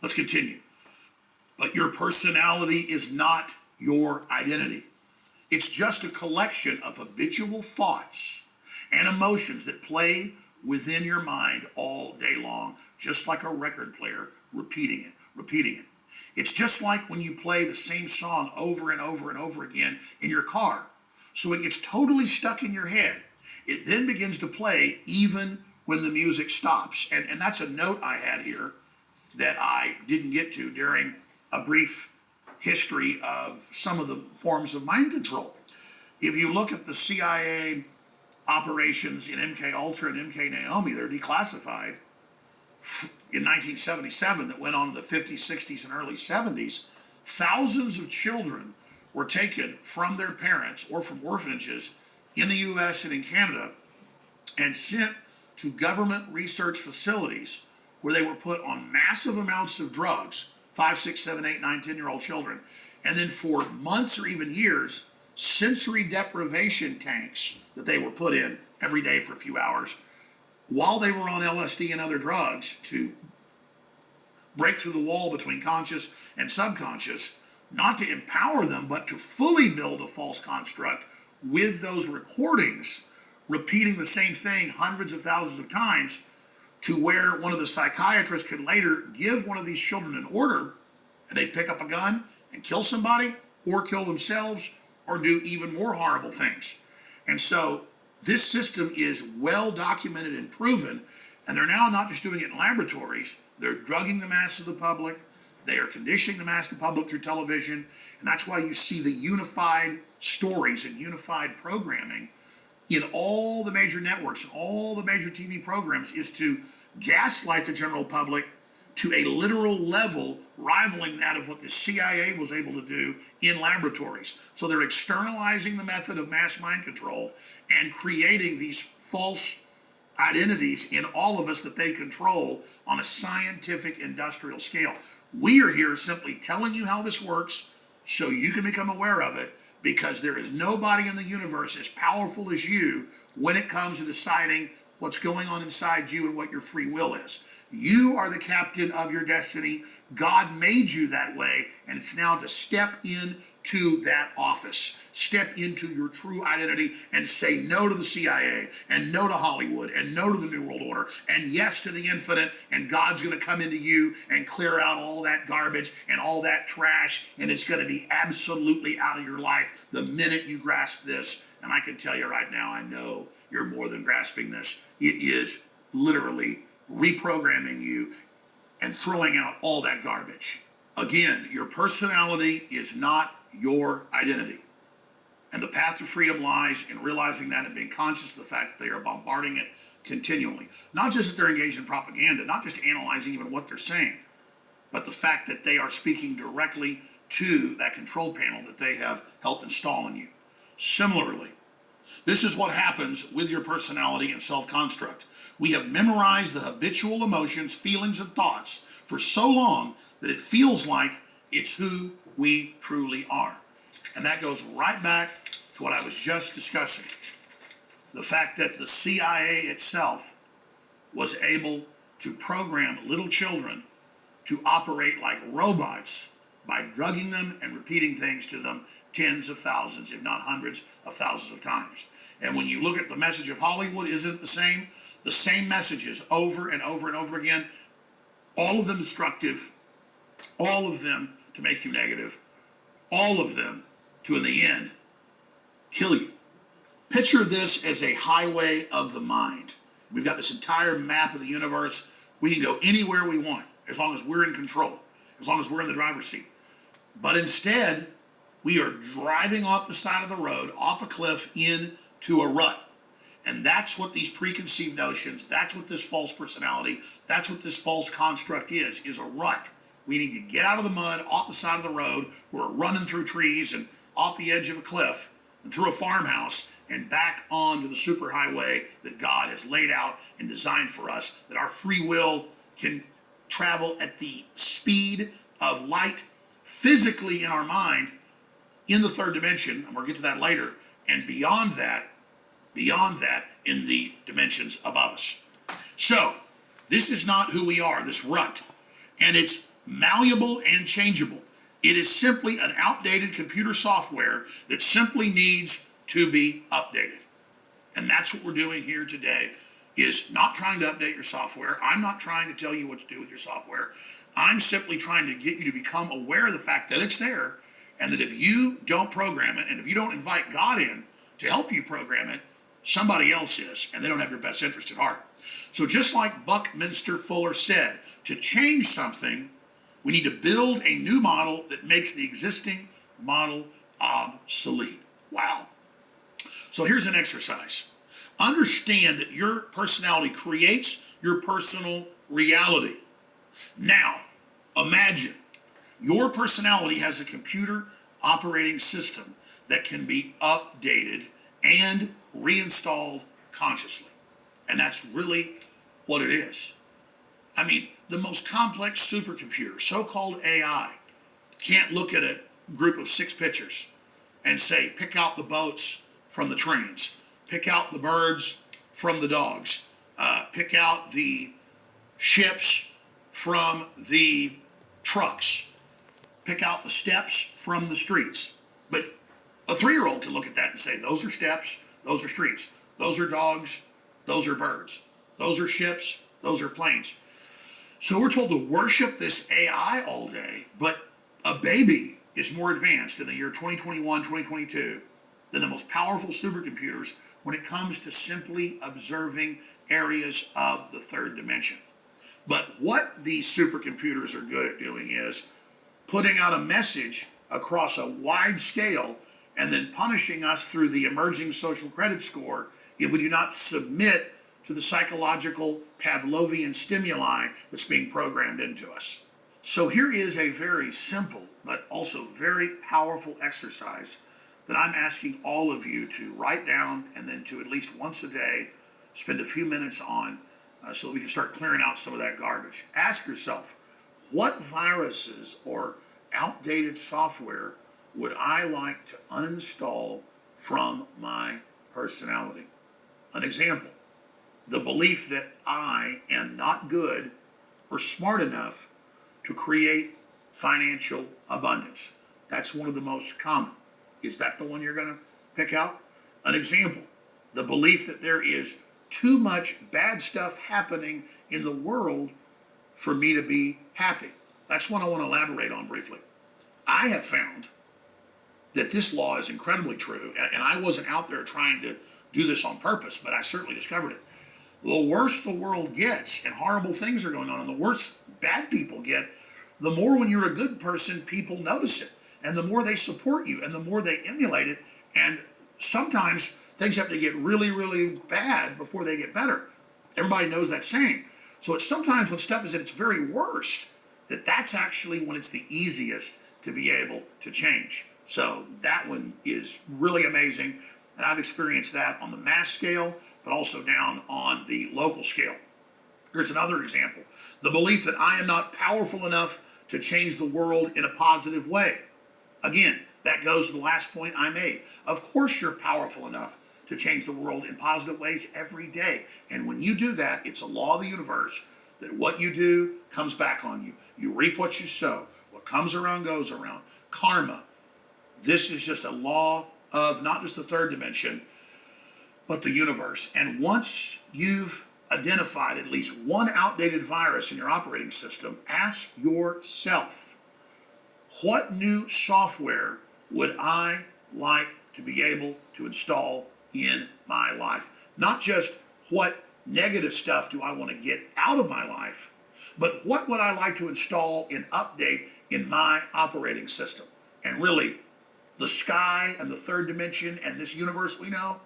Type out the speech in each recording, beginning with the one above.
Let's continue. But your personality is not your identity. It's just a collection of habitual thoughts and emotions that play within your mind all day long, just like a record player repeating it. It's just like when you play the same song over and over and over again in your car. So it gets totally stuck in your head. It then begins to play even when the music stops. And that's a note I had here that I didn't get to during a brief history of some of the forms of mind control. If you look at the CIA operations in MK Ultra and MK Naomi, they're declassified in 1977 that went on in the 50s, 60s, and early 70s. Thousands of children were taken from their parents or from orphanages in the US and in Canada and sent to government research facilities where they were put on massive amounts of drugs, 5, 6, 7, 8, 9, 10-year-old children, and then for months or even years, sensory deprivation tanks that they were put in every day for a few hours while they were on LSD and other drugs to break through the wall between conscious and subconscious, not to empower them, but to fully build a false construct with those recordings, repeating the same thing hundreds of thousands of times, to where one of the psychiatrists could later give one of these children an order and they'd pick up a gun and kill somebody or kill themselves or do even more horrible things. And so this system is well documented and proven, and they're now not just doing it in laboratories, they're drugging the mass of the public, they are conditioning the mass of the public through television, and that's why you see the unified stories and unified programming in all the major networks, all the major TV programs, is to gaslight the general public to a literal level rivaling that of what the CIA was able to do in laboratories. So they're externalizing the method of mass mind control and creating these false identities in all of us that they control on a scientific industrial scale. We are here simply telling you how this works so you can become aware of it, because there is nobody in the universe as powerful as you when it comes to deciding what's going on inside you and what your free will is. You are the captain of your destiny. God made you that way, and it's now to step into that office, step into your true identity and say no to the CIA and no to Hollywood and no to the New World Order and yes to the infinite, and God's going to come into you and clear out all that garbage and all that trash, and it's going to be absolutely out of your life the minute you grasp this. And I can tell you right now, I know you're more than grasping this. It is literally reprogramming you and throwing out all that garbage. Again, your personality is not your identity. And the path to freedom lies in realizing that and being conscious of the fact that they are bombarding it continually. Not just that they're engaged in propaganda, not just analyzing even what they're saying, but the fact that they are speaking directly to that control panel that they have helped install in you. Similarly, this is what happens with your personality and self-construct. We have memorized the habitual emotions, feelings, and thoughts for so long that it feels like it's who we truly are. And that goes right back to what I was just discussing. The fact that the CIA itself was able to program little children to operate like robots by drugging them and repeating things to them tens of thousands, if not hundreds of thousands of times. And when you look at the message of Hollywood, isn't it the same? The same messages over and over and over again, all of them destructive, all of them to make you negative, all of them to, in the end, kill you. Picture this as a highway of the mind. We've got this entire map of the universe. We can go anywhere we want, as long as we're in control, as long as we're in the driver's seat. But instead, we are driving off the side of the road, off a cliff, into a rut. And that's what these preconceived notions, that's what this false personality, that's what this false construct is a rut. We need to get out of the mud, off the side of the road. We're running through trees and off the edge of a cliff and through a farmhouse and back onto the superhighway that God has laid out and designed for us, that our free will can travel at the speed of light physically in our mind in the third dimension, and we'll get to that later, and beyond that in the dimensions above us. So this is not who we are, this rut. And it's malleable and changeable. It is simply an outdated computer software that simply needs to be updated. And that's what we're doing here today, is not trying to update your software. I'm not trying to tell you what to do with your software. I'm simply trying to get you to become aware of the fact that it's there, and that if you don't program it, and if you don't invite God in to help you program it, somebody else is, and they don't have your best interest at heart. So just like Buckminster Fuller said, to change something, we need to build a new model that makes the existing model obsolete. Wow. So here's an exercise. Understand that your personality creates your personal reality. Now, imagine your personality has a computer operating system that can be updated and reinstalled consciously. And that's really what it is. I mean, the most complex supercomputer, so-called AI, can't look at a group of 6 pictures and say, pick out the boats from the trains, pick out the birds from the dogs, pick out the ships from the trucks, pick out the steps from the streets. But a 3-year-old can look at that and say, those are steps, those are streets, those are dogs, those are birds, those are ships, those are planes. So we're told to worship this AI all day, but a baby is more advanced in the year 2021, 2022 than the most powerful supercomputers when it comes to simply observing areas of the third dimension. But what these supercomputers are good at doing is putting out a message across a wide scale and then punishing us through the emerging social credit score if we do not submit to the psychological Pavlovian stimuli that's being programmed into us. So here is a very simple but also very powerful exercise that I'm asking all of you to write down and then to at least once a day spend a few minutes on so that we can start clearing out some of that garbage. Ask yourself, what viruses or outdated software would I like to uninstall from my personality? An example, the belief that I am not good or smart enough to create financial abundance. That's one of the most common. Is that the one you're going to pick out? An example, the belief that there is too much bad stuff happening in the world for me to be happy. That's one I want to elaborate on briefly. I have found that this law is incredibly true, and I wasn't out there trying to do this on purpose, but I certainly discovered it. The worse the world gets and horrible things are going on, and the worse bad people get, the more when you're a good person, people notice it. And the more they support you and the more they emulate it. And sometimes things have to get really, really bad before they get better. Everybody knows that saying. So it's sometimes when stuff is at its very worst, that's actually when it's the easiest to be able to change. So that one is really amazing. And I've experienced that on the mass scale, but also down on the local scale. Here's another example. The belief that I am not powerful enough to change the world in a positive way. Again, that goes to the last point I made. Of course you're powerful enough to change the world in positive ways every day. And when you do that, it's a law of the universe that what you do comes back on you. You reap what you sow. What comes around goes around. Karma. This is just a law of not just the third dimension, but the universe. And once you've identified at least one outdated virus in your operating system, ask yourself, what new software would I like to be able to install in my life? Not just what negative stuff do I want to get out of my life, but what would I like to install and update in my operating system? And really, the sky and the third dimension and this universe we know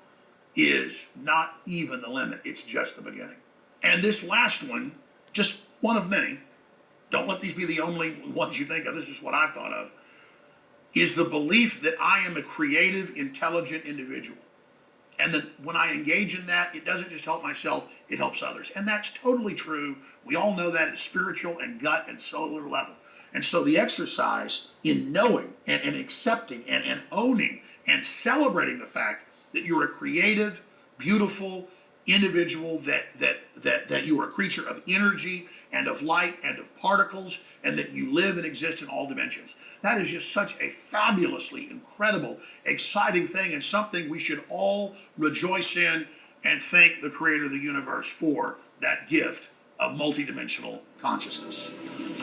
is not even the limit. It's just the beginning. And this last one, just one of many, don't let these be the only ones you think of, this is what I've thought of, is the belief that I am a creative, intelligent individual. And that when I engage in that, it doesn't just help myself, it helps others. And that's totally true. We all know that at spiritual and gut and solar level. And so the exercise in knowing and accepting and owning and celebrating the fact that you're a creative, beautiful, individual, that you are a creature of energy and of light and of particles, and that you live and exist in all dimensions. That is just such a fabulously incredible, exciting thing, and something we should all rejoice in and thank the creator of the universe for that gift of multidimensional consciousness.